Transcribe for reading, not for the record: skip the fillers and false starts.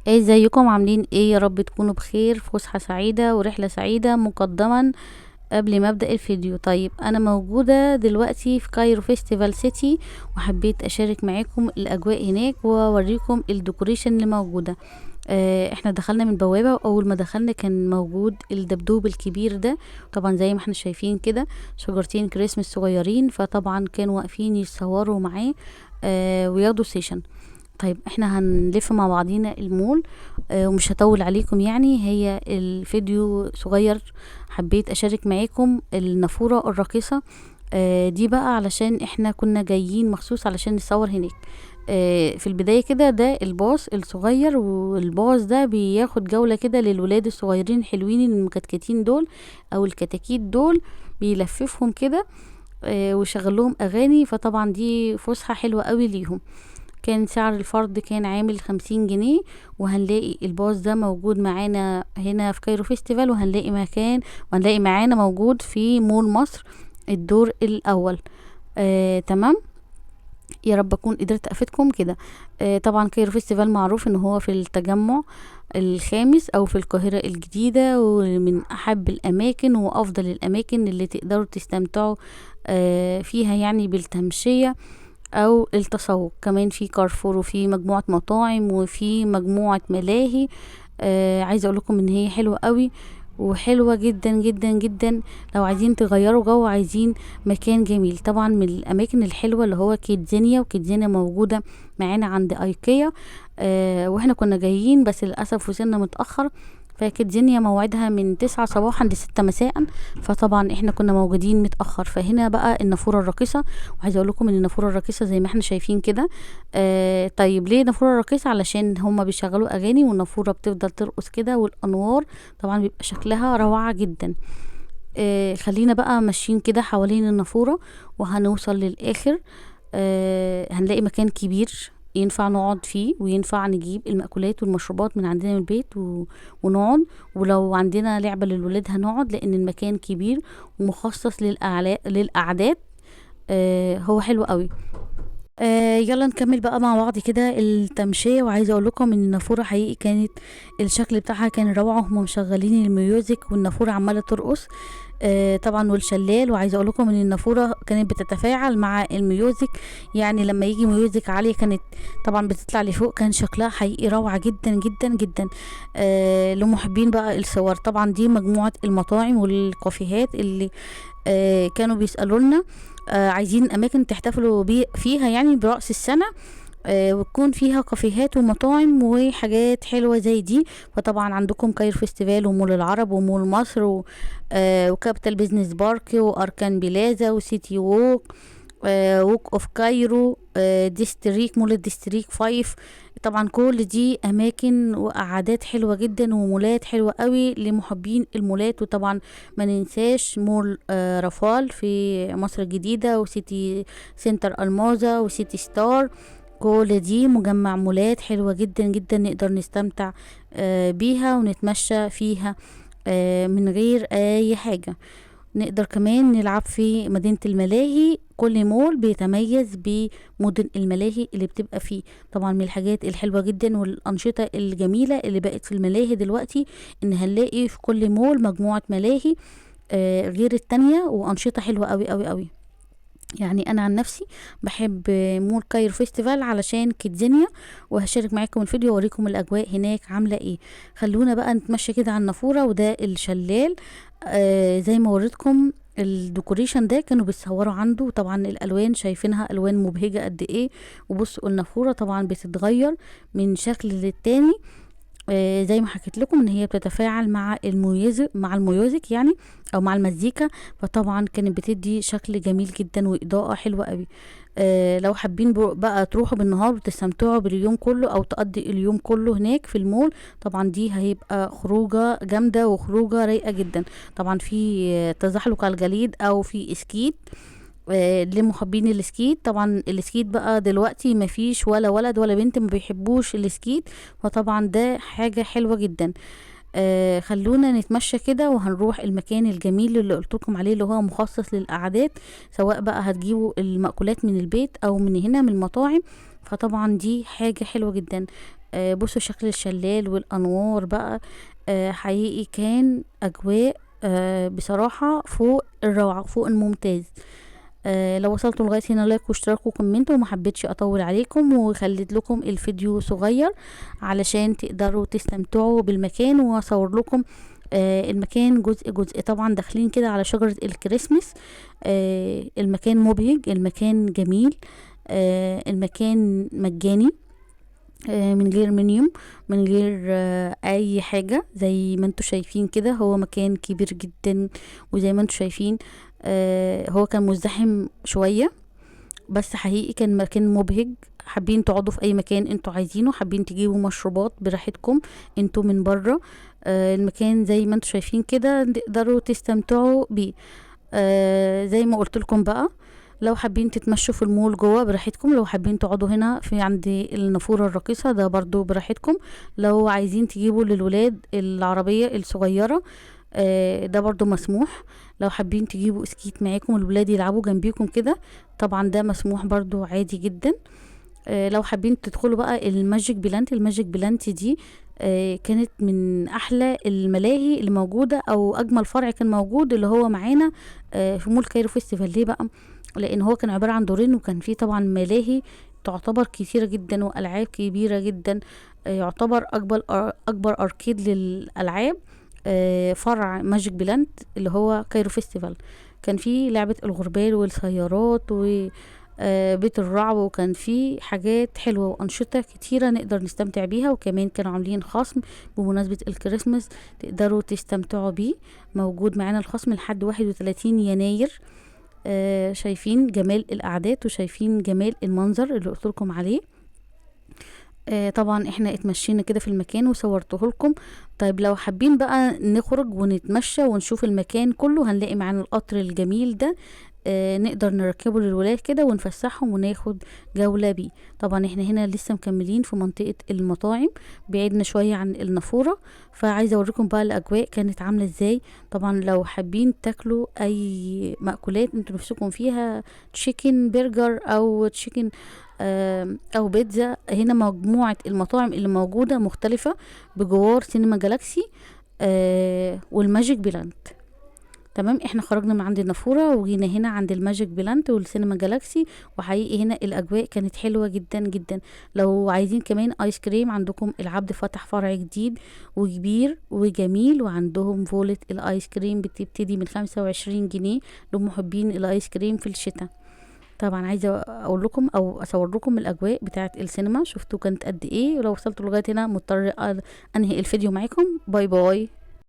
ازيكم عاملين ايه؟ يا رب تكونوا بخير، فسحة سعيدة ورحلة سعيدة مقدما قبل ما ابدأ الفيديو. طيب انا موجودة دلوقتي في كايرو فيستيفال سيتي، وحبيت اشارك معاكم الاجواء هناك واوريكم الديكوريشن اللي موجودة. احنا دخلنا من بوابة، واول ما دخلنا كان موجود الدبدوب الكبير ده. طبعا زي ما احنا شايفين كده شجرتين كريسمس صغيرين، فطبعا كانوا واقفين يتصوروا معاه وياخدوا سيشن. طيب احنا هنلف مع بعضينا المول. ومش هطول عليكم، يعني هي الفيديو صغير. حبيت اشارك معاكم النافورة الراقصة. دي بقى علشان احنا كنا جايين مخصوص علشان نصور هناك. في البداية كده ده الباص الصغير، والباص ده بياخد جولة كده للولاد الصغيرين الحلوين المكتكتين دول او الكتاكيت دول، بيلففهم كده ويشغل لهم اغاني. فطبعا دي فسحة حلوة قوي ليهم. كان سعر الفرد كان عامل 50 جنيه. وهنلاقي الباص ده موجود معانا هنا في كايرو فيستيفال، وهنلاقي معانا موجود في مول مصر الدور الاول. تمام. يا رب اكون قدرت افيدكم كده. طبعا كايرو فيستيفال معروف ان هو في التجمع الخامس او في القاهرة الجديدة، ومن احب الاماكن وافضل الاماكن اللي تقدروا تستمتعوا فيها، يعني بالتمشية او التسوق. كمان في كارفور، وفي مجموعة مطاعم، وفي مجموعة ملاهي. عايزة اقول لكم ان هي حلوة قوي، وحلوة جدا جدا جدا. لو عايزين تغيروا جو، عايزين مكان جميل، طبعا من الاماكن الحلوة اللي هو كيدزينيا. وكيدزينيا موجودة معانا عند ايكيا. واحنا كنا جايين بس للاسف وصلنا متأخر. فكيدزينيا موعدها من 9 صباحا ل6 مساء، فطبعا احنا كنا موجودين متأخر. فهنا بقى النافورة الراقصة. وعايزه اقول لكم ان النافوره الراقصه زي ما احنا شايفين كده. طيب ليه نافوره راقصه؟ علشان هما بيشغلوا اغاني، والنافوره بتفضل ترقص كده، والانوار طبعا بيبقى شكلها روعه جدا. خلينا بقى ماشيين كده حوالين النافوره، وهنوصل للاخر. هنلاقي مكان كبير ينفع نقعد فيه، وينفع نجيب المأكولات والمشروبات من عندنا من البيت ونقعد. ولو عندنا لعبة للولاد هنقعد، لأن المكان كبير ومخصص للأعداد. هو حلو قوي. يلا نكمل بقى مع بعض كده التمشية. وعايزة اقول لكم ان النافورة حقيقي كانت الشكل بتاعها كان روعة، هم مشغلين الميوزك والنافورة عمالة ترقص. طبعا والشلال. وعايزة اقول لكم ان النافورة كانت بتتفاعل مع الميوزك، يعني لما يجي ميوزك عالية كانت طبعا بتطلع لفوق. كان شكلها حقيقي روعة جدا جدا جدا. لمحبين بقى الصور، طبعا دي مجموعة المطاعم والكافيهات اللي كانوا بيسألوا لنا عايزين اماكن تحتفلوا فيها يعني برأس السنة. وتكون فيها كافيهات ومطاعم وحاجات حلوة زي دي. فطبعا عندكم كاير فيستيفال، ومول العرب، ومول مصر، وكابيتال بيزنس بارك، واركان بلازا، وسيتي ووك، ووك اوف كايرو، ديستريك، مول الديستريك 5. طبعا كل دي اماكن وقعدات حلوة جدا، ومولات حلوة قوي لمحبين المولات. وطبعا ما ننساش مول رفال في مصر الجديدة، وسيتي سنتر الماظة، وسيتي ستار. كل دي مجمع مولات حلوة جدا جدا، نقدر نستمتع بيها ونتمشى فيها من غير اي حاجة. نقدر كمان نلعب في مدينة الملاهي. كل مول بيتميز بمدن الملاهي اللي بتبقى فيه. طبعا من الحاجات الحلوة جدا والأنشطة الجميلة اللي بقت في الملاهي دلوقتي، ان هنلاقي في كل مول مجموعة ملاهي غير التانية، وأنشطة حلوة قوي قوي قوي. يعني انا عن نفسي بحب مول كايرو فيستيفال علشان كيدزينيا. وهشارك معاكم الفيديو واوريكم الاجواء هناك عامله ايه. خلونا بقى نتمشى كده على النافوره، وده الشلال. زي ما وريتكم الديكوريشن ده كانوا بيتصوروا عنده. طبعا الالوان شايفينها الوان مبهجه قد ايه. وبصوا النافوره طبعا بتتغير من شكل للتاني. زي ما حكيت لكم ان هي بتتفاعل مع الميوزك يعني، او مع المزيكا. فطبعا كانت بتدي شكل جميل جدا واضاءة حلوة قوي. لو حابين بقى تروحوا بالنهار وتستمتعوا باليوم كله، او تقضي اليوم كله هناك في المول، طبعا دي هيبقى خروجة جامدة وخروجة رايقة جدا. طبعا في تزحلق على الجليد، او في اسكيت لمحبين السكيت. طبعا السكيت بقى دلوقتي مفيش ولا ولد ولا بنت ما بيحبوش السكيت، فطبعا ده حاجة حلوة جدا. خلونا نتمشى كده، وهنروح المكان الجميل اللي قلت لكم عليه، اللي هو مخصص للقعدات. سواء بقى هتجيبوا المأكولات من البيت او من هنا من المطاعم، فطبعا دي حاجة حلوة جدا. بصوا شكل الشلال والانوار بقى. حقيقي كان اجواء بصراحة فوق الروعة، فوق الممتاز. لو وصلتوا لغاية هنا لايك واشتراك وكومنت، وما حبيتش اطول عليكم وخليت لكم الفيديو صغير علشان تقدروا تستمتعوا بالمكان، واصور لكم المكان جزء جزء. طبعا داخلين كده على شجرة الكريسماس. المكان مبهج، المكان جميل، المكان مجاني، من غير منيوم، من غير اي حاجة. زي ما انتوا شايفين كده هو مكان كبير جدا، وزي ما انتوا شايفين هو كان مزدحم شوية، بس حقيقي كان مكان مبهج. حابين تقعدوا في اي مكان انتوا عايزينه، حابين تجيبوا مشروبات براحتكم انتوا من بره. المكان زي ما انتوا شايفين كده تقدروا تستمتعوا بيه. زي ما قلت لكم بقى، لو حابين تتمشوا في المول جوه براحتكم، لو حابين تقعدوا هنا في عند النافورة الراقصة ده برضو براحتكم، لو عايزين تجيبوا للولاد العربية الصغيرة ده برضو مسموح. لو حابين تجيبوا سكيت معاكم الولاد يلعبوا جنبيكم كده، طبعا ده مسموح برضو عادي جدا. لو حابين تدخلوا بقى الماجيك بلانت، الماجيك بلانت دي كانت من احلى الملاهي اللي موجودة، او اجمل فرع كان موجود اللي هو معانا في مول كايرو فيستيفال. ليه بقى؟ لان هو كان عبارة عن دورين، وكان فيه طبعا ملاهي تعتبر كتيرة جدا والعاب كبيرة جدا. يعتبر اكبر اركيد للالعاب فرع ماجيك بلانت اللي هو كايرو فيستيفال. كان فيه لعبة الغربال والسيارات و بيت الرعب، وكان فيه حاجات حلوة وأنشطة كتيرة نقدر نستمتع بيها. وكمان كانوا عاملين خصم بمناسبة الكريسماس تقدروا تستمتعوا بيه. موجود معانا الخصم لحد 31 يناير. شايفين جمال الأعداد وشايفين جمال المنظر اللي قلت لكم عليه. طبعا احنا اتمشينا كده في المكان وصورته لكم. طيب لو حابين بقى نخرج ونتمشى ونشوف المكان كله، هنلاقي معانا القطر الجميل ده. نقدر نركبه للولاد كده ونفسحهم وناخد جولة بيه. طبعا احنا هنا لسه مكملين في منطقة المطاعم، بعيدنا شوية عن النافورة. فعايزة اوريكم بقى الاجواء كانت عاملة ازاي. طبعا لو حابين تاكلوا اي مأكولات انتوا نفسكم فيها، تشيكن برجر او تشيكن او بيتزا، هنا مجموعة المطاعم اللي موجودة مختلفة بجوار سينما جالاكسي والماجيك بلانت. تمام، احنا خرجنا من عند النافورة وجينا هنا عند الماجيك بلانت والسينما جالاكسي، وحقيقي هنا الاجواء كانت حلوة جدا جدا. لو عايزين كمان ايس كريم، عندكم العبد فتح فرع جديد وكبير وجميل، وعندهم فولة الايس كريم بتبتدي من 25 جنيه لمحبين الايس كريم في الشتاء. طبعا عايزه اقول لكم او اصور لكم الاجواء بتاعه السينما، شفتوا كانت قد ايه. ولو وصلتوا لغايه هنا مضطر انهي الفيديو معاكم. باي باي.